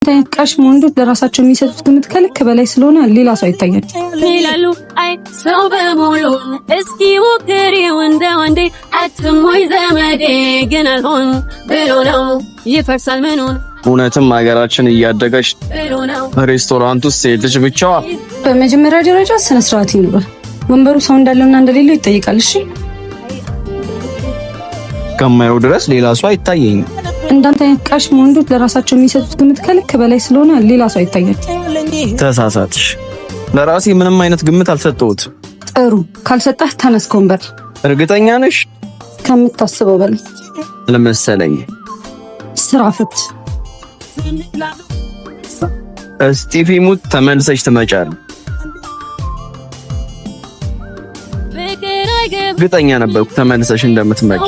ተንቀሽ ወንዶች ለራሳቸው የሚሰጡት ግምት ከልክ በላይ ስለሆነ ሌላ ሰው አይታያል ይላሉ። አይ ሰው በሙሉ እስኪ ሞክሪው እንደ ወንዴ አትሞይ ዘመዴ ግን አልሆን ብሎ ነው ይፈርሳል ምኑን። እውነትም ሀገራችን እያደገች ሬስቶራንት ውስጥ ሴት ልጅ ብቻዋ። በመጀመሪያ ደረጃ ስነ ስርዓት ይኑር። ወንበሩ ሰው እንዳለውና እንደሌለው ይጠይቃል። እሺ ከማየው ድረስ ሌላ ሰው አይታየኝም። እንዳንተ ተንቀሽ ወንዶች ለራሳቸው የሚሰጡት ግምት ከልክ በላይ ስለሆነ ሌላ ሰው አይታያል። ተሳሳትሽ። ለራሴ ምንም አይነት ግምት አልሰጠሁት። ጥሩ ካልሰጣህ ተነስ ከወንበር። እርግጠኛ ነሽ? ከምታስበው በላይ ለመሰለኝ። ስራ ፍት እስጢፊ ሙት ተመልሰሽ ትመጫለሽ። እርግጠኛ ነበርኩ ተመልሰሽ እንደምትመጪ።